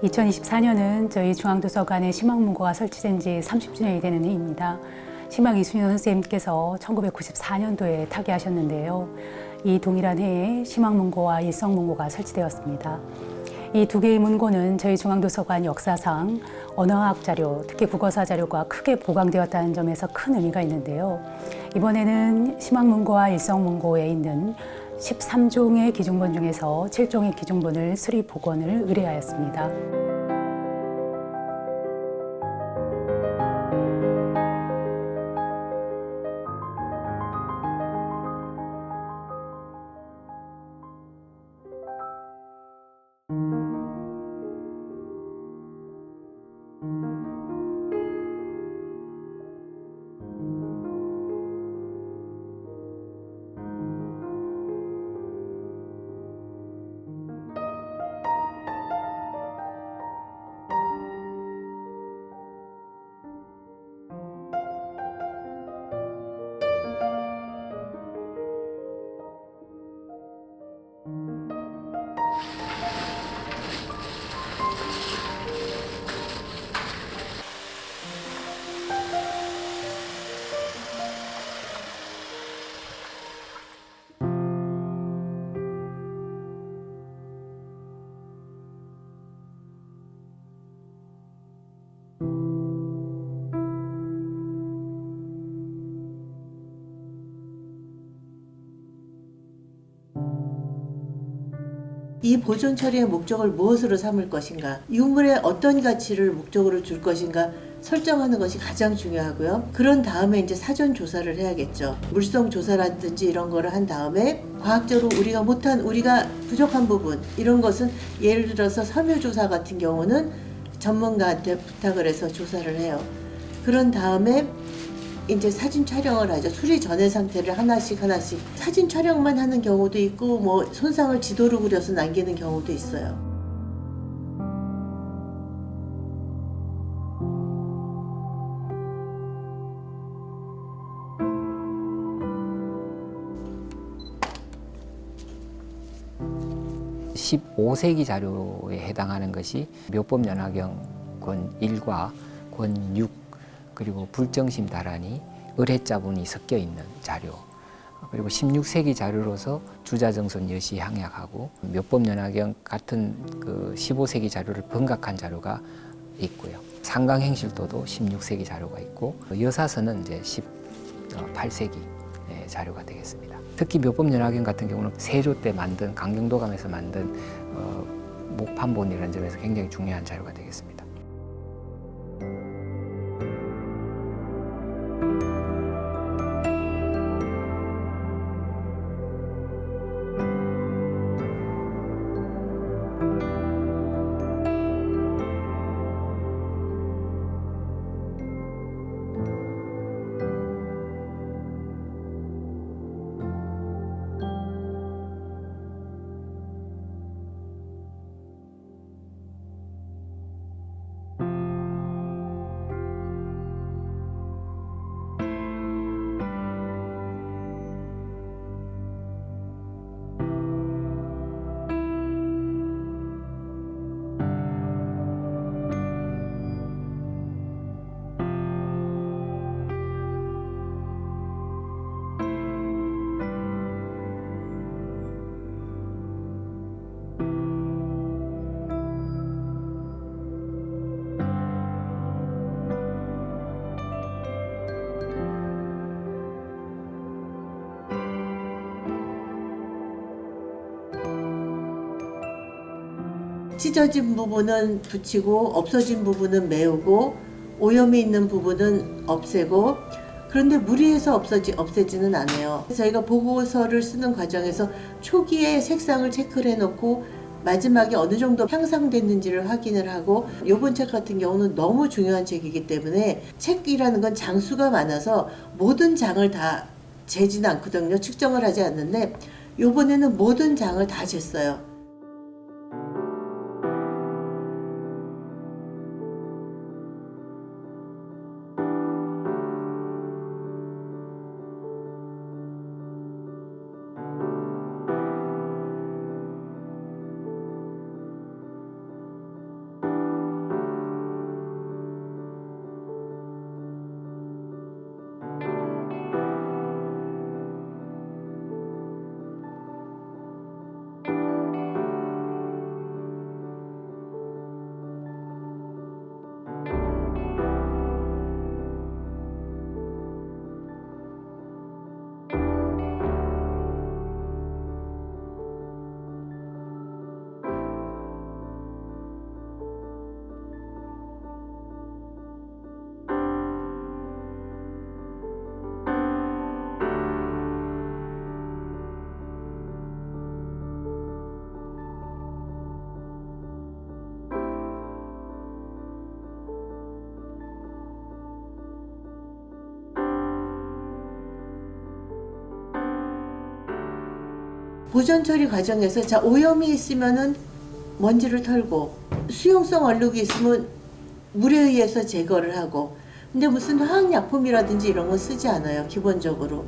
2024년은 저희 중앙도서관에 심학문고가 설치된 지 30주년이 되는 해입니다. 심학 이순현 선생님께서 1994년도에 타계하셨는데요. 이 동일한 해에 심학문고와 일성문고가 설치되었습니다. 이 두 개의 문고는 저희 중앙도서관 역사상 언어학 자료, 특히 국어사 자료가 크게 보강되었다는 점에서 큰 의미가 있는데요. 이번에는 심학문고와 일성문고에 있는 13종의 기중본 중에서 7종의 기중본을 수리 복원을 의뢰하였습니다. 이 보존 처리의 목적을 무엇으로 삼을 것인가, 유물에 어떤 가치를 목적으로 줄 것인가 설정하는 것이 가장 중요하고요. 그런 다음에 이제 사전 조사를 해야겠죠. 물성 조사라든지 이런 거를 한 다음에 과학적으로 우리가 못한, 우리가 부족한 부분, 이런 것은 예를 들어서 섬유 조사 같은 경우는 전문가한테 부탁을 해서 조사를 해요. 그런 다음에 이제 사진 촬영을 하죠. 수리 전의 상태를 하나씩 사진 촬영만 하는 경우도 있고, 뭐 손상을 지도로 그려서 남기는 경우도 있어요. (15세기) 자료에 해당하는 것이 묘법연화경 권 1과 권 6, 그리고 불정심 다란이, 을해자분이 섞여 있는 자료, 그리고 16세기 자료로서 주자정손 여시 향약하고 묘법연화경 같은 그 15세기 자료를 번각한 자료가 있고요. 상강행실도도 16세기 자료가 있고, 여사서는 이제 18세기 자료가 되겠습니다. 특히 묘법연화경 같은 경우는 세조 때 만든, 강경도감에서 만든 목판본이라는 점에서 굉장히 중요한 자료가 되겠습니다. 찢어진 부분은 붙이고, 없어진 부분은 메우고, 오염이 있는 부분은 없애고, 그런데 무리해서 없애지는 않아요. 저희가 보고서를 쓰는 과정에서 초기에 색상을 체크를 해놓고 마지막에 어느 정도 향상됐는지를 확인을 하고, 요번 책 같은 경우는 너무 중요한 책이기 때문에, 책이라는 건 장수가 많아서 모든 장을 다 재지는 않거든요. 측정을 하지 않는데 요번에는 모든 장을 다 쟀어요. 보존 처리 과정에서 자 오염이 있으면은 먼지를 털고 수용성 얼룩이 있으면 물에 의해서 제거를 하고 근데 무슨 화학약품이라든지 이런 거 쓰지 않아요 기본적으로.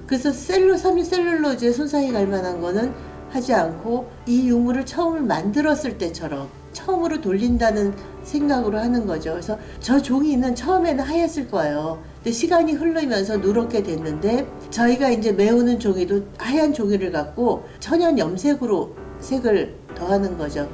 그래서 섬유셀룰로즈에 손상이 갈 만한 거는 하지 않고 이 유물을 처음 만들었을 때처럼 처음으로 돌린다는 생각으로 하는 거죠. 그래서 저 종이는 처음에는 하였을 거예요. 근데 시간이 흐르면서 누렇게 됐는데 저희가 이제 메우는 종이도 하얀 종이를 갖고 천연 염색으로 색을 더하는 거죠.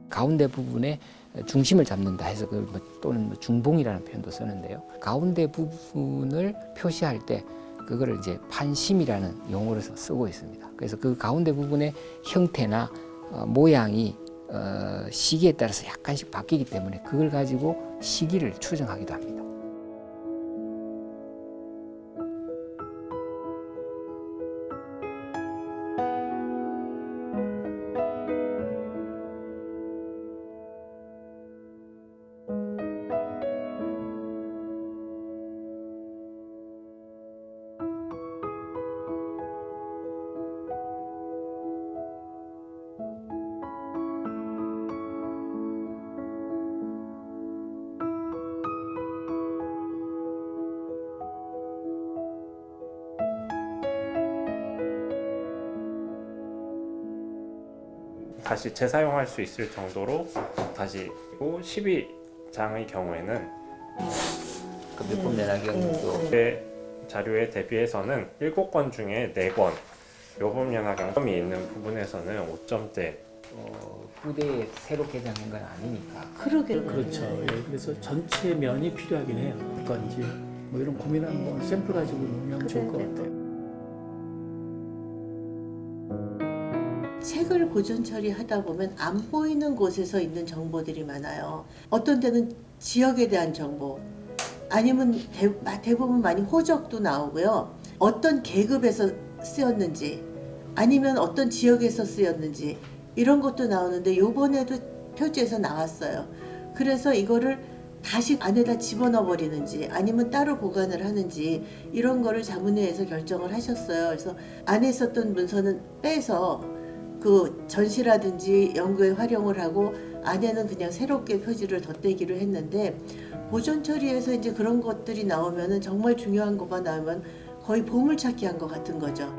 가운데 부분에 중심을 잡는다 해서 또는 중봉이라는 표현도 쓰는데요. 가운데 부분을 표시할 때 그거를 이제 판심이라는 용어로서 쓰고 있습니다. 그래서 그 가운데 부분의 형태나 모양이 시기에 따라서 약간씩 바뀌기 때문에 그걸 가지고 시기를 추정하기도 합니다. 다시 재사용할 수 있을 정도로 다시 12장의 경우에는 그 몇법 연화경도 자료에 대비해서는 7권 중에 4권 묘법연화경점이 있는 부분에서는 5점대 후대에 새로 개장한 건 아니니까. 그러겠네요. 그렇죠. 예, 그래서 전체 면이 필요하긴 해요. 건지 뭐 이런 고민 한번 샘플 가지고 놓으면 좋을 것 같아요. 책을 보존 처리하다 보면 안 보이는 곳에서 있는 정보들이 많아요. 어떤 때는 지역에 대한 정보, 아니면 대부분 많이 호적도 나오고요. 어떤 계급에서 쓰였는지, 아니면 어떤 지역에서 쓰였는지 이런 것도 나오는데 요번에도 표지에서 나왔어요. 그래서 이거를 다시 안에다 집어넣어 버리는지 아니면 따로 보관을 하는지 이런 거를 자문회에서 결정을 하셨어요. 그래서 안에 있었던 문서는 빼서 그 전시라든지 연구에 활용을 하고 안에는 그냥 새롭게 표지를 덧대기로 했는데, 보존 처리에서 이제 그런 것들이 나오면은 정말 중요한 거가 나오면 거의 보물찾기 한 것 같은 거죠.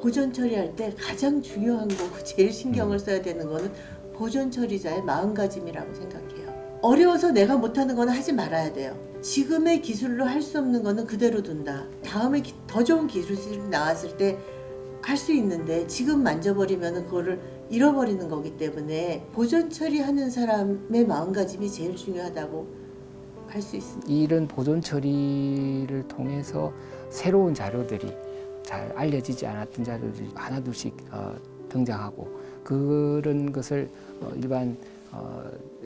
보존 처리할 때 가장 중요한 거고 제일 신경을 써야 되는 거는 보존 처리자의 마음가짐이라고 생각해요. 어려워서 내가 못하는 거는 하지 말아야 돼요. 지금의 기술로 할 수 없는 거는 그대로 둔다. 다음에 더 좋은 기술이 나왔을 때 할 수 있는데 지금 만져버리면 그거를 잃어버리는 거기 때문에 보존 처리하는 사람의 마음가짐이 제일 중요하다고 할 수 있습니다. 이런 보존 처리를 통해서 새로운 자료들이 잘 알려지지 않았던 자료들이 하나둘씩 등장하고 그런 것을 일반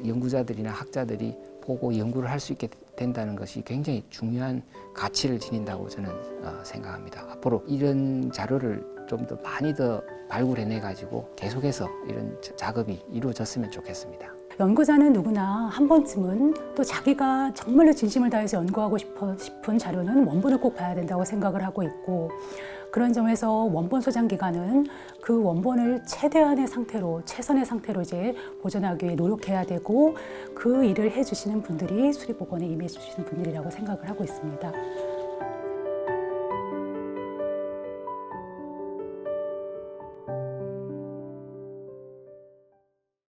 연구자들이나 학자들이 보고 연구를 할 수 있게 된다는 것이 굉장히 중요한 가치를 지닌다고 저는 생각합니다. 앞으로 이런 자료를 좀 더 많이 더 발굴해내 가지고 계속해서 이런 작업이 이루어졌으면 좋겠습니다. 연구자는 누구나 한 번쯤은 또 자기가 정말로 진심을 다해서 연구하고 싶은 자료는 원본을 꼭 봐야 된다고 생각을 하고 있고, 그런 점에서 원본 소장 기관은 그 원본을 최대한의 상태로, 최선의 상태로 이제 보존하기 위해 노력해야 되고, 그 일을 해주시는 분들이 수립보건에 임해 주시는 분들이라고 생각을 하고 있습니다.